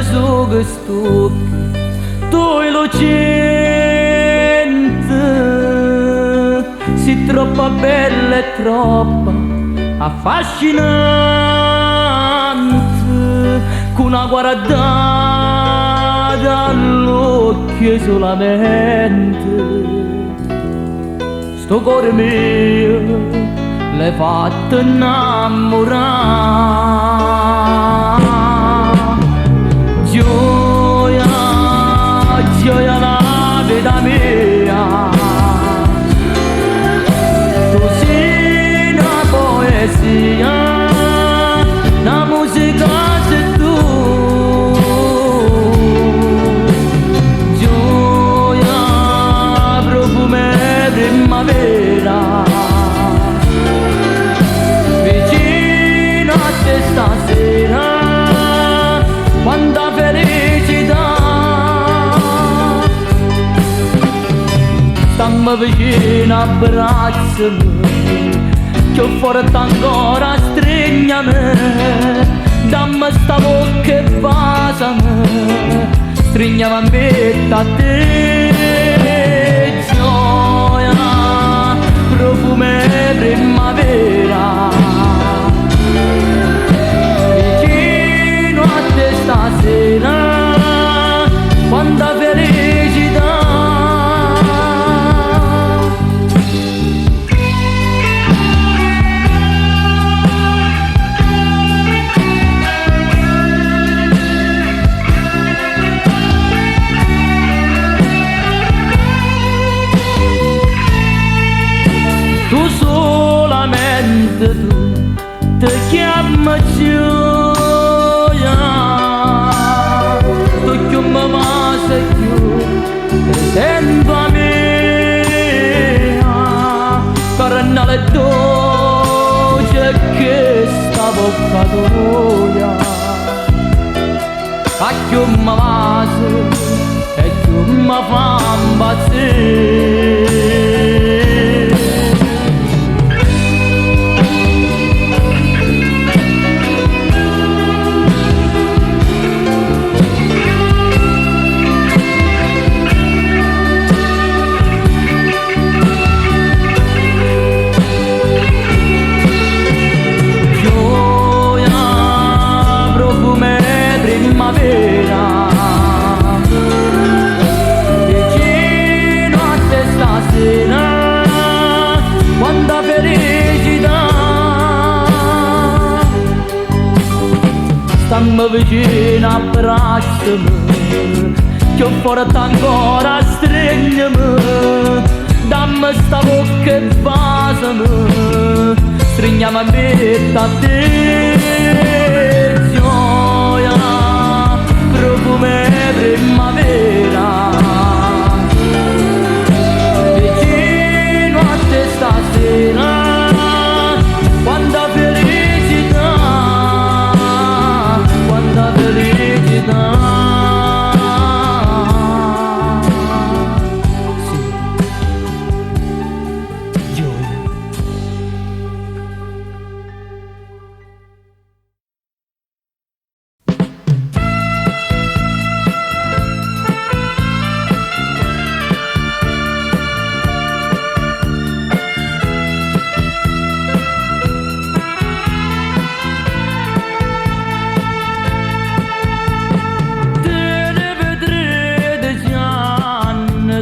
su questo tu lucente, sei troppo bella e troppo affascinante, con una guardata all'occhio solamente. Sto cuore mio l'hai fatto innamorare. Gioia, gioia la vita mia, tu sei una poesia, la musica sei tu. Gioia, profumo primavera, vicino a te stasera, quanta felicità. Stammi vicino, abbracciami, che forte ancora stringiami, dammi sta bocca e basami, stringiami a me a te. Gioia, profumo primavera, vicino a te stasera, quanta felicità. Tu solamente tu ti chiami gioia, tu che mi basta più presente a me, carnale dolce che sta bocca tua, a che mi basta e che mi fa impazzire. Vicino a te stasera, quanta felicità. Stammi vicino, abbracciami, che forte ancora stringiami, dammi sta bocca e basami, stringiami a me a te. Gioia, profumo primavera, vicino a te stasera, quanta felicità, quanta felicità. Sì, gioia.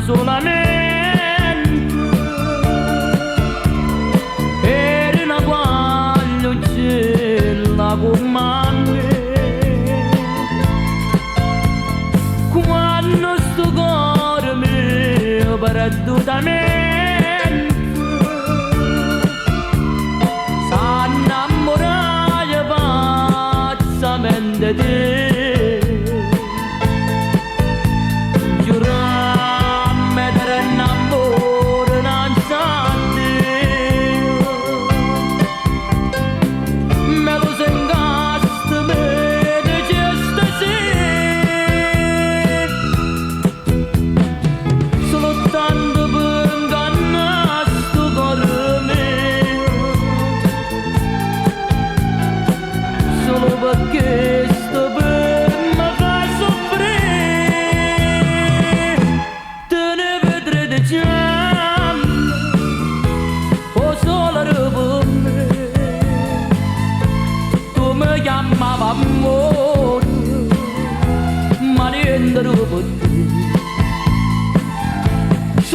Solamente per una quaglia uccella con me, quando sto cuore mio perdutamente s'annamorare pazzamente di te. Solo tanto per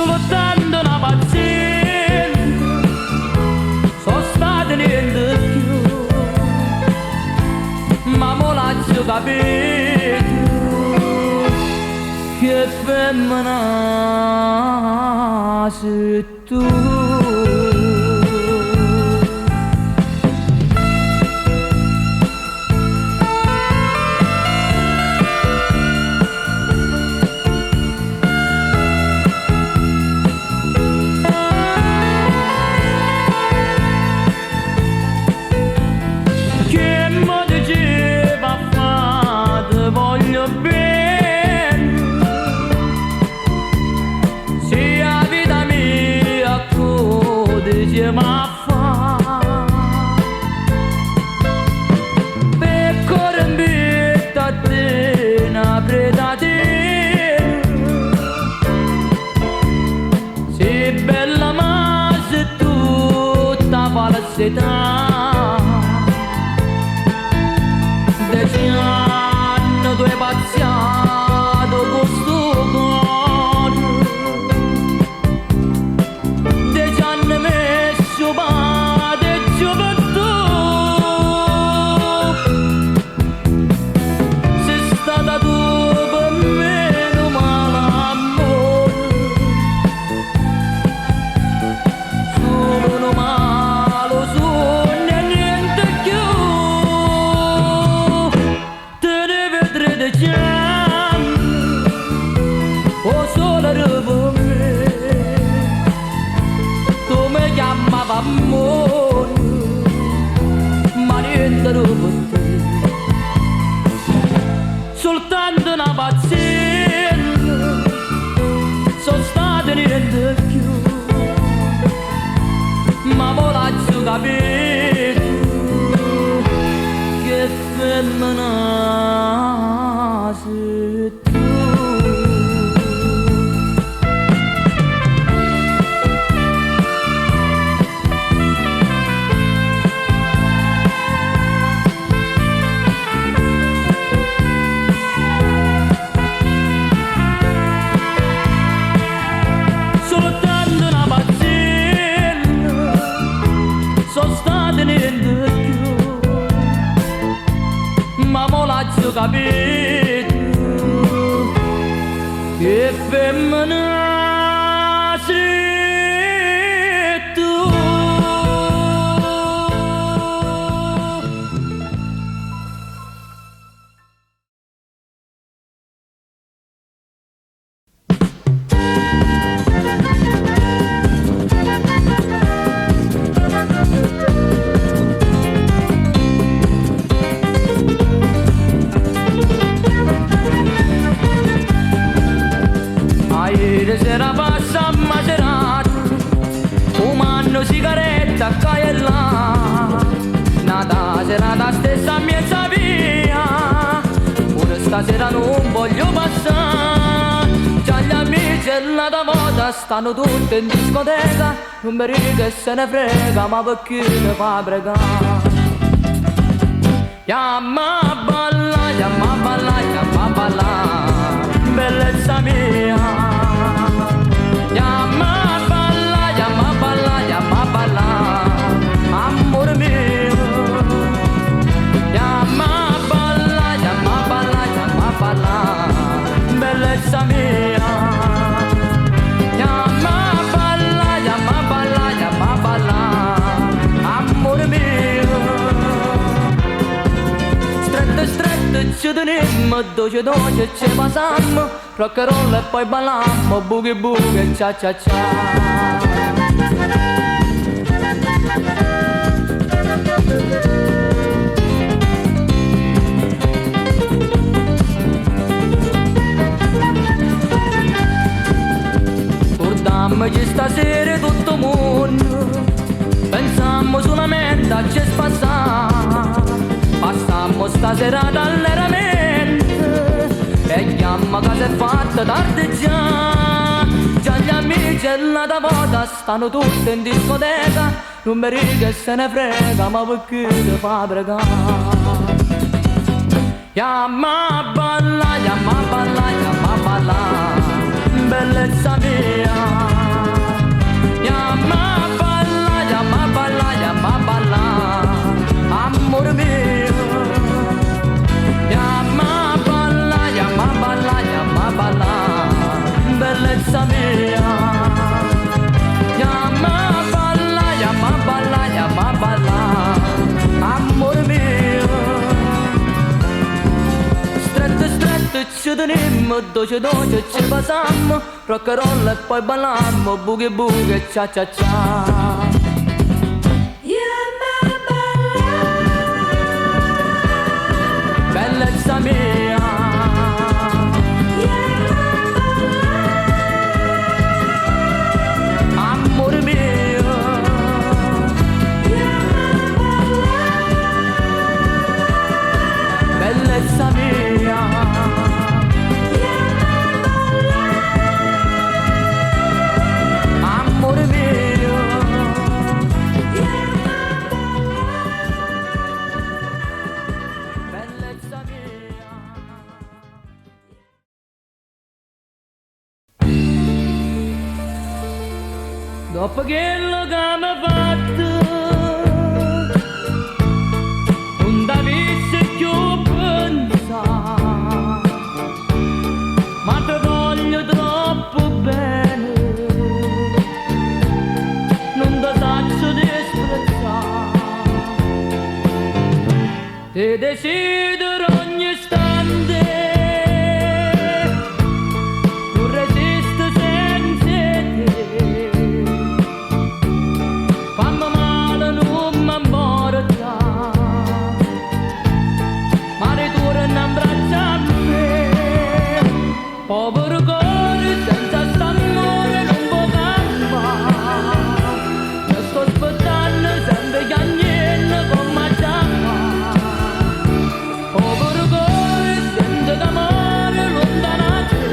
soltanto una pazienza, sono stati niente più, ma mo l'ho capito che femmina sei tu. Ma fa per correre a te una preda te, sei bella ma sei tutta falsità, 10 anni tu hai pazziato con sto cuore, 10 anni di gioventù, sei stata tu per me un amore, solo un malo sogno e niente più, te ne vedrete già, o solo per me, tu mi chiamavi amore, ma niente dopo te, soltanto una pazienza, sono state niente più, ma mo l'ho capito che femmina sei tu. Ma mo l'ho capito che femmina sei tu. Ieri sera passa a Maserati, fumando sigaretta qua e là, nata serata stessa mezza via, pure stasera non voglio passare, già gli amici e la volta stanno tutti in discoteca, non mi riga e se ne frega, ma perché mi fa pregare? Chiamma a balla, chiamma a balla, chiamma a balla, bellezza mia. Chiamma a balla, chiamma a balla, chiamma a balla, amore mio. Chiamma a balla, chiamma a balla, chiamma a balla, bellezza mia. Chiamma a balla, chiamma a balla, chiamma a balla, amore mio. Strette strette ci tenemmo, dolce dolce ci pasammo, rock and roll e poi ballammo, boogie boogie, cia cia cia. Scordammoci stasera tutto mondo, pensammo solamente a ci spassare, passammo stasera dall'eramente e chiamma casa è fatta tardi già, già gli amici e la davota stanno tutti in discoteca, non mi riga e se ne frega, ma perché ti fa pregare? Chiamma a balla, chiamma a balla, chiamma a balla, bellezza mia. Facciamo dolce ci passiamo, rock and roll e poi balliamo, boogie boogie cia cia cia. Bellezza mia, amore mio, bellezza mia, amore mio, bellezza mia. Dopo che lo che mi fatto, non t'avessi più pensato, ma ti voglio troppo bene, non ti saccio disprezzare, ti desidero ogni istante, non resisto senza te. Fammi male, non mi morta, ma ritorna in braccio a me. Povero cuore, senza st'amore non può cambiare. Io sto aspettando sempre che niente come già. Povero cuore, senza d'amore lontano da te.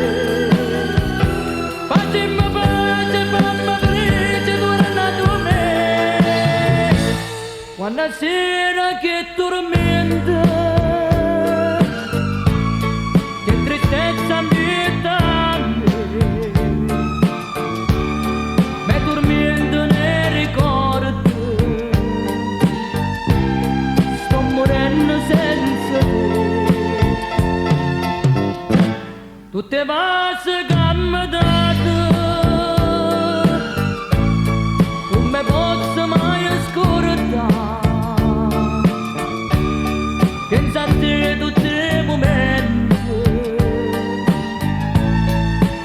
Facciamo pace, fammi felice, torna da me. Quando sera che tormenta, che tristezza mi dà me tormento ne ricordo, sto morendo senza te. Tutte cose che mi date, non mi posso mai scordare. Pensa a te tutti i momenti,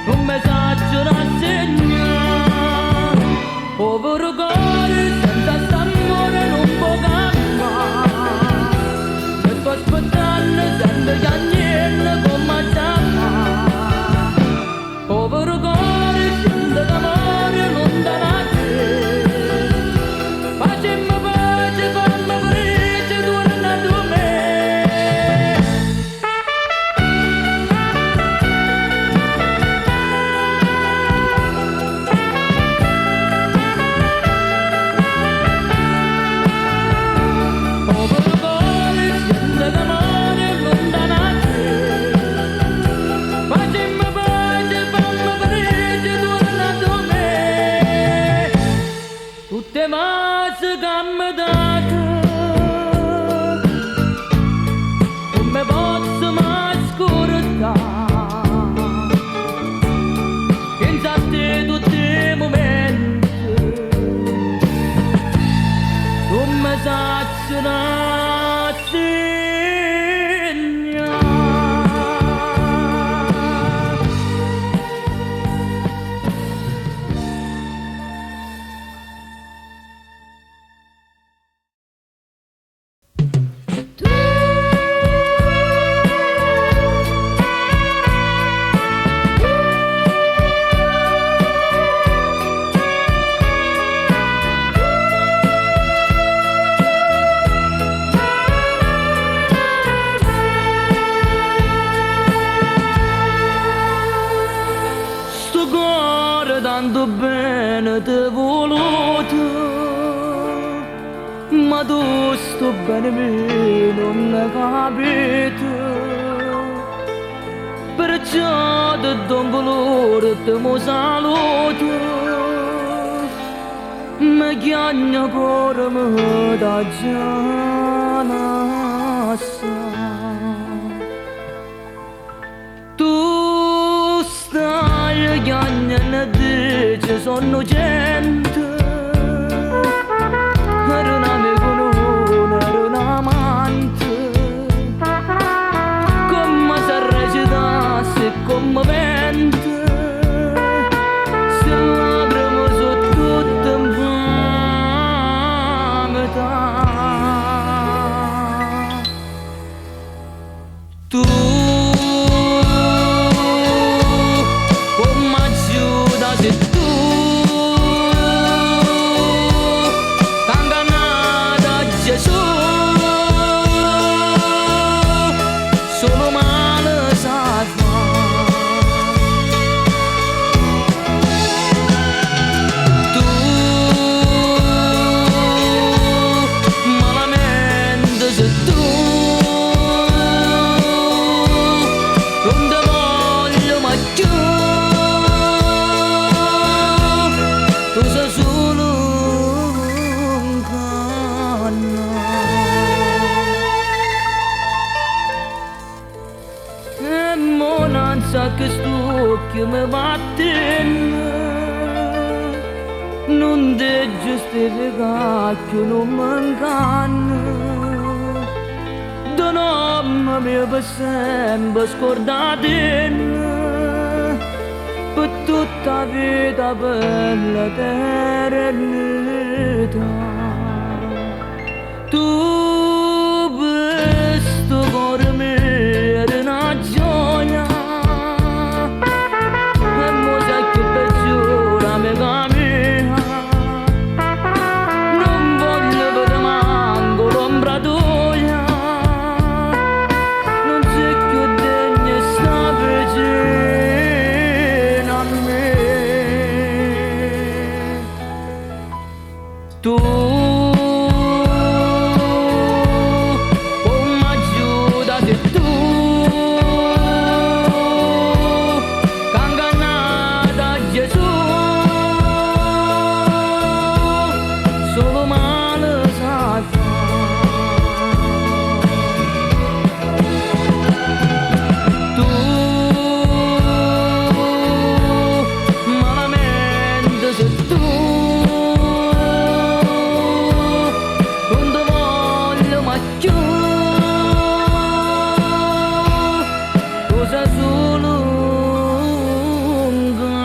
non mi saccio rassegnare. Povero cuore, senza st'amore non può cambiare. E sto aspettando sempre che niente come già. Povero cuore, senza d'amore lontano da te. Facciamo pace, fammi felice, torna da me. Povero cuore, senza d'amore lontano da te. Facciamo pace, fammi felice, torna da me. Tutte cose che mi date, non mi posso mai scordare. Pensa a te tutti i momenti, non mi saccio rassegnare. Sto cuore tanto bene ti voluto, ma tu sto bene me non ne capito. Perciò ti do un valore, ti mo saluto, mi chiagna cuore mi da già tu stai chiagnando te, ci sono gente, era un amico non era un amante, come se recitasse, come sei tu, ingannata Gesù, solo male sai fare. Tu malamente sei tu, non ti voglio mai più, tu sei solo un canno. E mo non sa che sto che mi battene, non ti giustifica che non mancano, da nome mia per sempre scordate, per tutta la vita, per l'eternità. Tu per sto cuore mio eri una gioia, e mo sai che peggiora amica mia, non voglio vedere manco l'ombra tua, non sei più degna e sta vicino a me. Tu come aiuta sei tu, che ingannata Gesù, solo male sai fare. Tu malamente sei tu, non ti voglio mai più, tu sei solo un canno.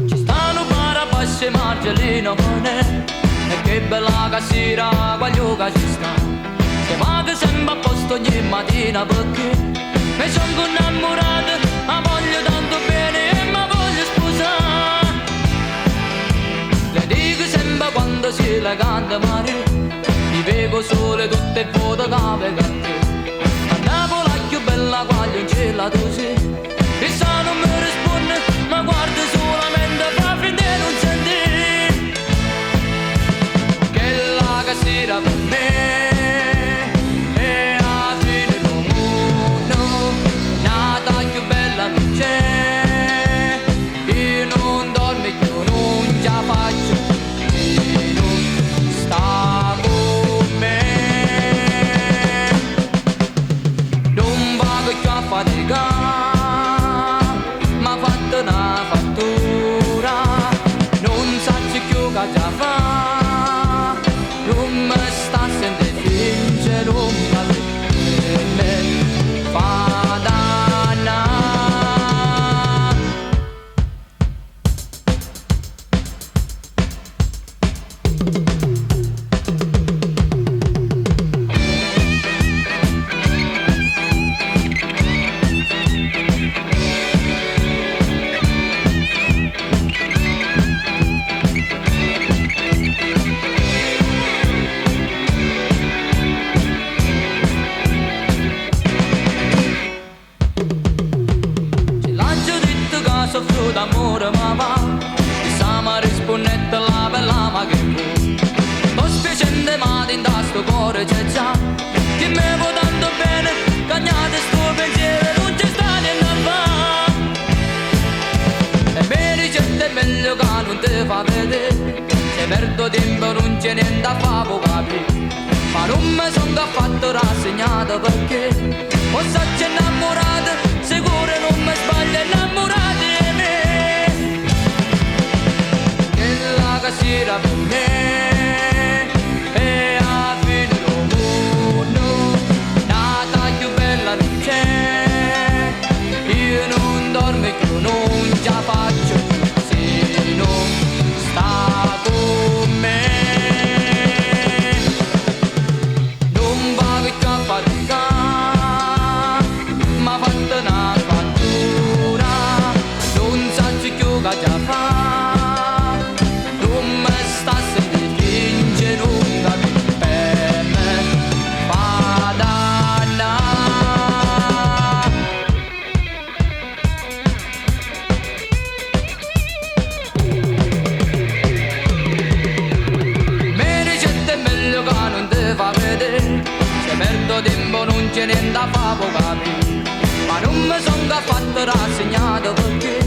Ci stanno Barabassi, Margellino Mone, e che bella cassira quaglio che ci sta. Se vado sempre a posto ogni mattina perché mi sono innamorata, ma voglio tanto bene e mi voglio sposare. Le dico sempre quando si la canta mare, mi vedo sole tutte e fotografie con te. A Napoli la più bella quaglio in cielo tu sei, e se non mi risponde, ma guarda solamente fa finta di non sentire. Che la cassira per me è la fine del mondo, nata più bella non c'è, io non dormo più, non ce la faccio, io non sta con me, non vado più a faticare. d'amore ma va, chissà mi rispondette la bella ma che fu. Sto spiacendo ma in sto cuore c'è già, che me vuoi tanto bene, cagnate sto pensiero non ci sta niente a fare. E me dice è meglio che non ti fa vedere, se perdo tempo non c'è niente a fare può capire. Ma non mi sono affatto rassegnato perché posso essere innamorata, sicuro non mi sbaglio innamorata di me. Quella che si era per me e a fine del mondo, nata più bella non c'è, io non dormo più, non ce la faccio se non sta con me. Tempo non c'è niente a fare può capire, ma non mi sono affatto rassegnato perché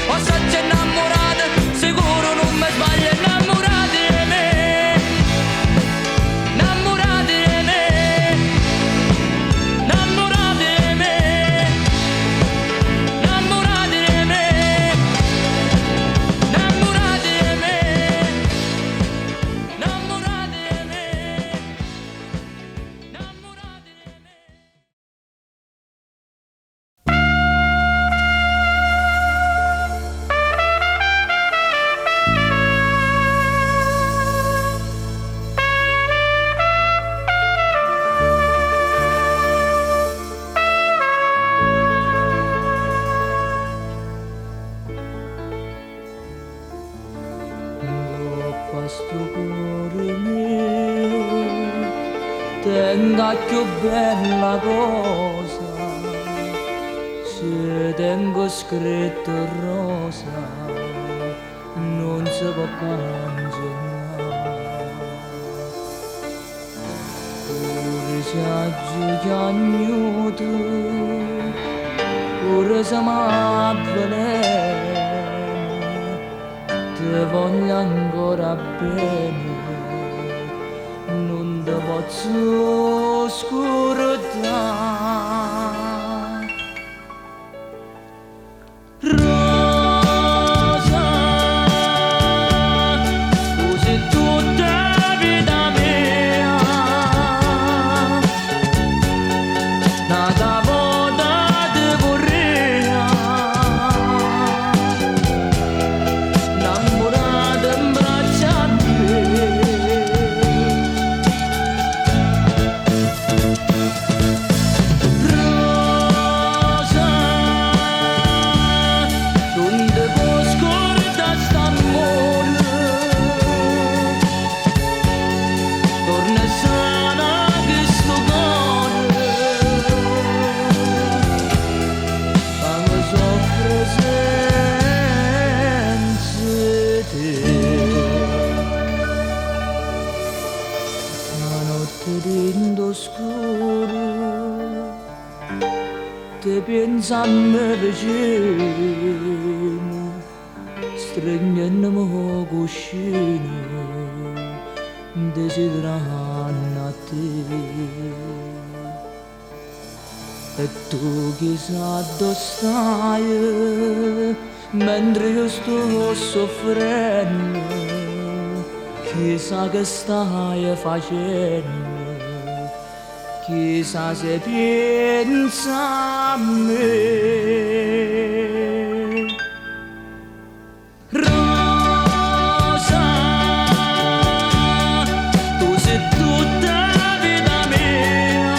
posso essere innamorata, sicuro non mi sbaglio innamorata di me, innamorata di me, innamorata di me, innamorata di me, innamorata di me, innamorata di me. Questo cuore mio tenga più bella cosa, se tengo scritto rosa non si può cancellare. Pure se aggiungi agnuto, pure se m'avveleno, ti voglio ancora bene, non ti posso scordare. Rosa, tu sei tutta vita mia, nata volta ti vorrei, innamorata in braccio a te. Rosa, non ti può scordare st'amore, torna sana che sto cuore, ma mi soffre senza te. La notte dentro scuro te pensa a me vicino, stringendomi cuscino, desiderando a te. E tu chissà dove stai, mentre io sto soffrendo, chissà che stai facendo, chissà se pensa a me. Rosa, tu sei tutta vita mia,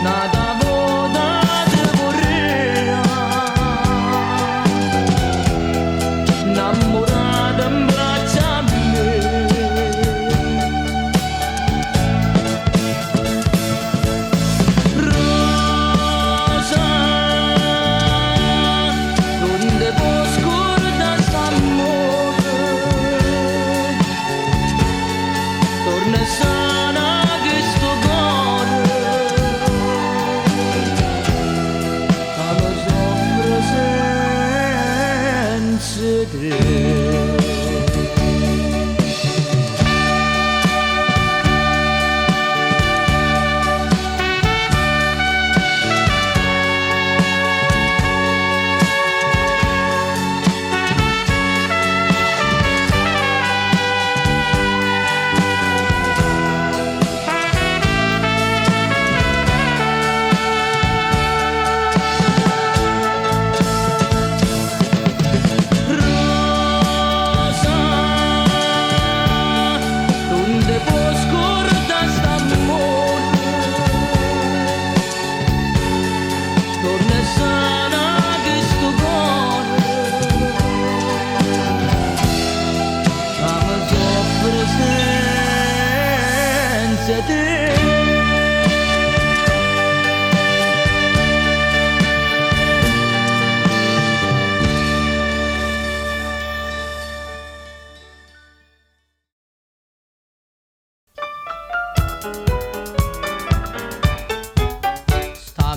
nata volta ti vorrei, innamorata in braccio a me. Rosa,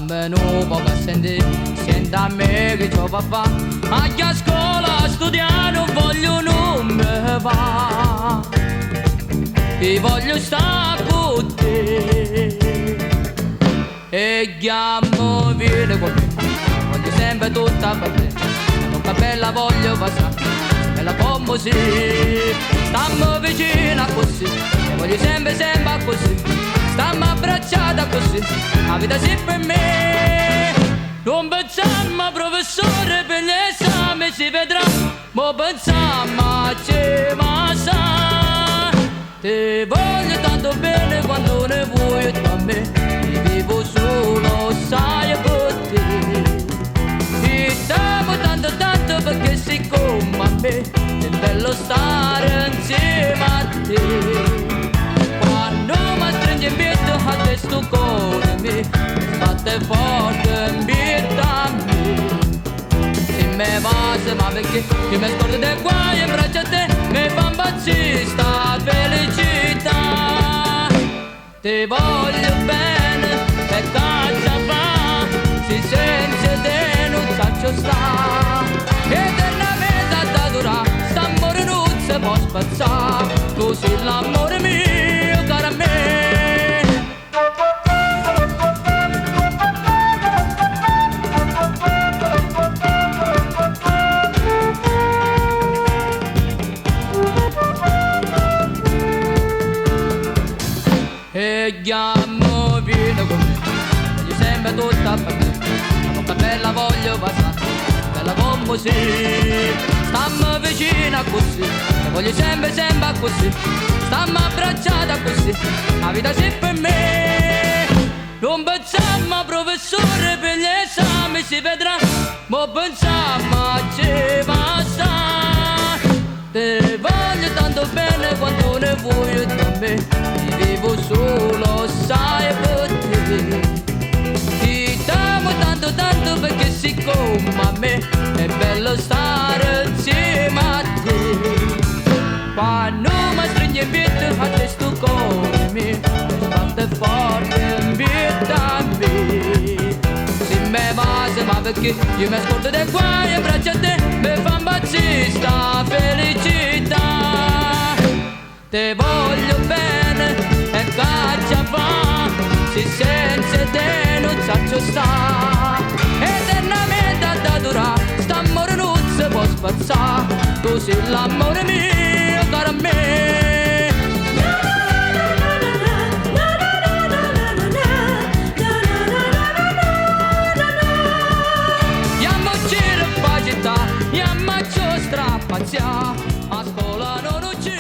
dammi un po' a sentire, senti a me che c'ho papà, anche a scuola a studiare non voglio non mi va, ti voglio stare con te, e chiamo vieni con me, voglio sempre tutta per te, tocca bella voglio passare, bella come sì, stammo vicino così, e voglio sempre sempre così, stammo abbracciata così, la vita sì per me, non pensiamo professore per l'esame si vedrà, ma pensiamo a ce ma sa, ti voglio tanto bene quando ne vuoi da me, ti vivo solo sai per te, ti amo tanto tanto perché sei come a me, è bello stare insieme a te, quando mi stringi in piedi a te sto cuore mi sbatte forte in piedi a me, se me va se va perché io mi scordo dei guai in braccio a te, mi fa impazzire sta felicità, ti voglio bene e caccia fa, si senza te non saccio sta, eternamente da durare, st'amore non si può spazzare, tu sei l'amore mio caro a me. E chiamo vieni con me, voglio sempre tutta per me, la bocca bella voglio passare, bella come sì, stammo vicina così, e voglio sempre sempre così, stammo abbracciata così, la vita sì per me, non pensiamo professore per gli esami si vedrà, ma pensiamo a ce basta, ti voglio tanto bene quando ne vuoi da me, vivo solo sai per te, ti amo tanto tanto perché sei come a me, è bello stare insieme a te, quando mi stringi in piedi a te sto cuore mi sbatte forte in piedi a me, se me va se va perché io mi ascolto dei guai e braccia a te, mi fa impazzire sta felicità, te voglio bene e caccia fa, se senza te non saccio sta, eternamente da durare, st'amore non si può spazzare, tu sei l'amore mio caro a me. Iammo giro per città, iammo strapazzia, a scuola non ci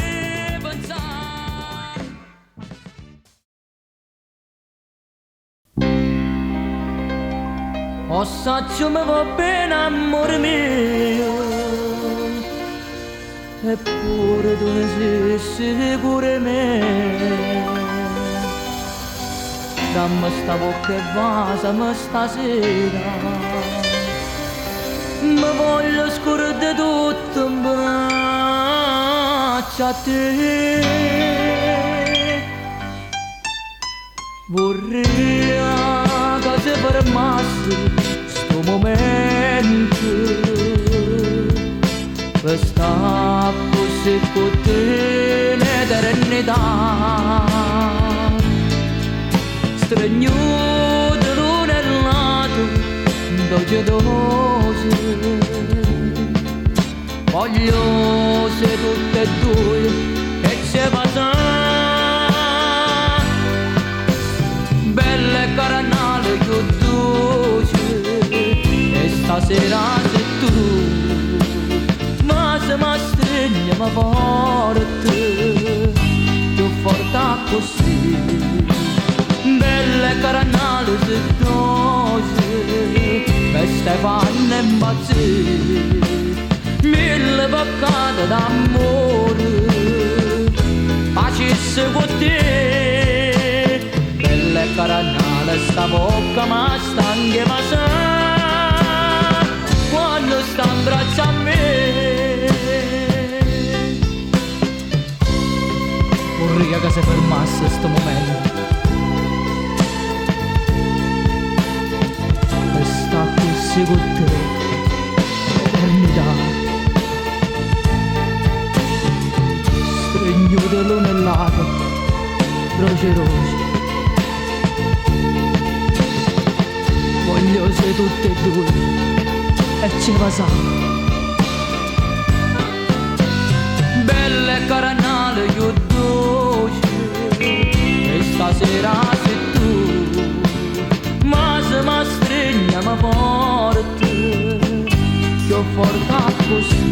o saccio mi va bene amore mio, eppure tu ne sei sicuro di me, dammi sta bocca e vasami stasera, mi voglio scordare tutto in braccio a te, vorrei che si fermasse sto momento per stare così con te in eternità, stregnuto l'uno e l'altro dolce dolce, voglio se tutte e due e se passano belle caranale che dolce, e stasera sei tu, ma se mi stringi ma forte, più forte così, belle caranale se dolce, e Stefano impazzì, mille boccate d'amore, facesse con te, belle caranale sta bocca ma stanche ma sa, quando sta in braccio a me, vorrei che si fermasse sto momento, con te l'eternità. Stregno dell'unellato, croce roce, voglio se tutte e due e ce va sa. Belle caranale più dolce e stasera sei tu, ma se mi stringiamo forte, più forte così.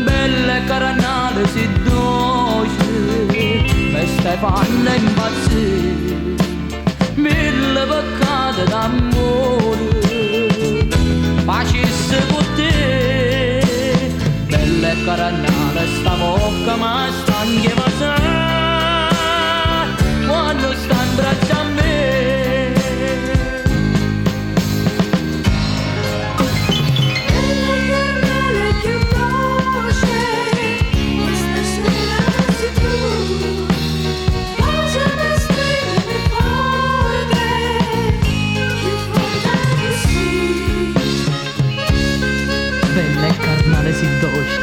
Belle caranale si dolce, mi stai fanno impazzire, mille peccati d'amore, facesse con te. Belle caranale sta bocca ma sta anche passare, quando sta in braccio a me. Bella e carnale si dolce,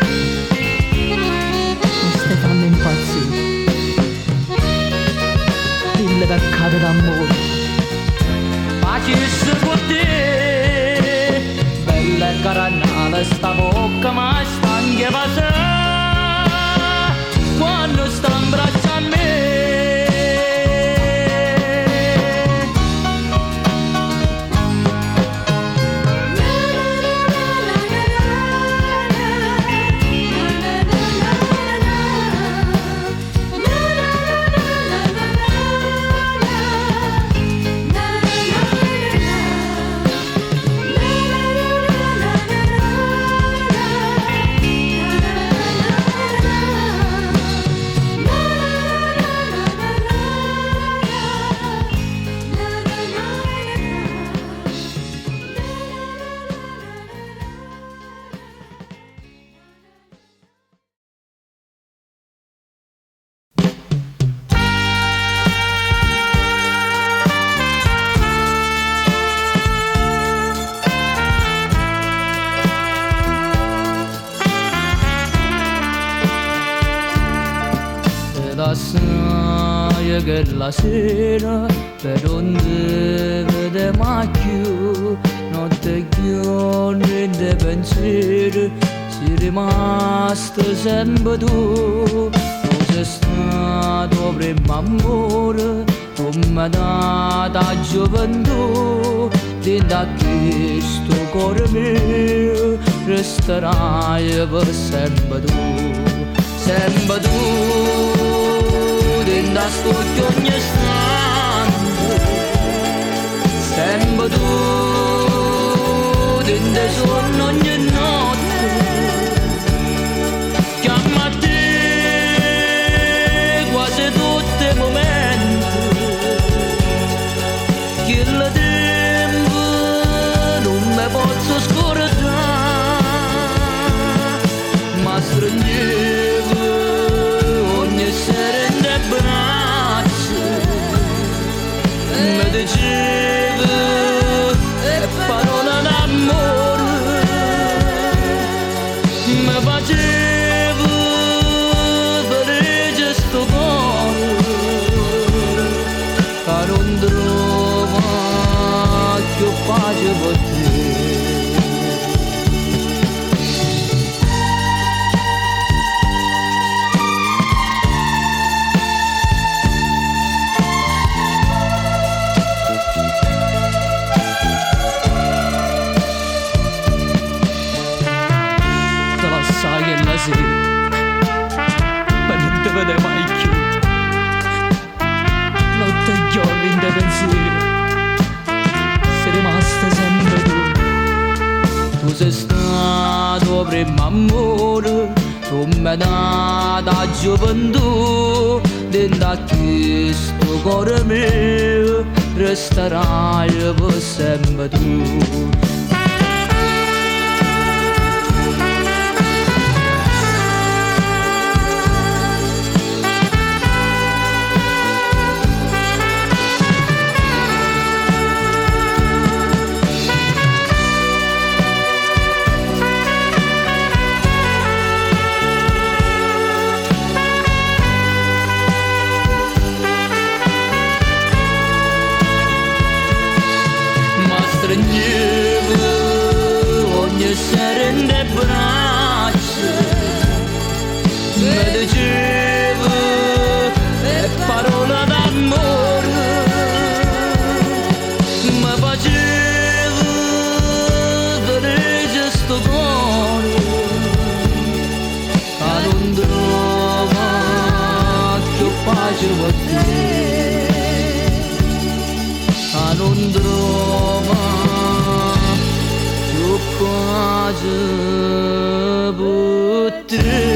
non stai fanno impazzire, mille peccati d'amore, facesse con te. Bella e carnale sta bocca ma sta anche passare, quando sta in braccio a me. Sai che la sera per non vede mai più, notte giorni di pensiero, sei rimasto sempre tu. Tu sei stato primo amore, tu mi hai dato la gioventù, dentro a questo cuore mio resterai per sempre tu, sempre tu. Dentro a sto ogni istante, sempre tu, dentro sonno ogni notte, chiama a te quasi tutti i momenti, che il tempo non mi posso scordare, ma stringevo ogni sera in te braccia, mi dicevo e parola d'amore, mi facevo felice sto cuore, che non trovo più pace per te. Sai che la sera, ma non ti vede mai più, notte e giorni in te pensieri, sei rimasta sempre tu. Tu sei stato primo amore, tu mi hai dato la gioventù, dentro a questo cuore mio resterai per sempre tu. stringevo ogni sera in te braccia, mi dicevo le parole d'amore, mi facevo felice sto cuore, che non trova più pace per te. Non trova più pace per te.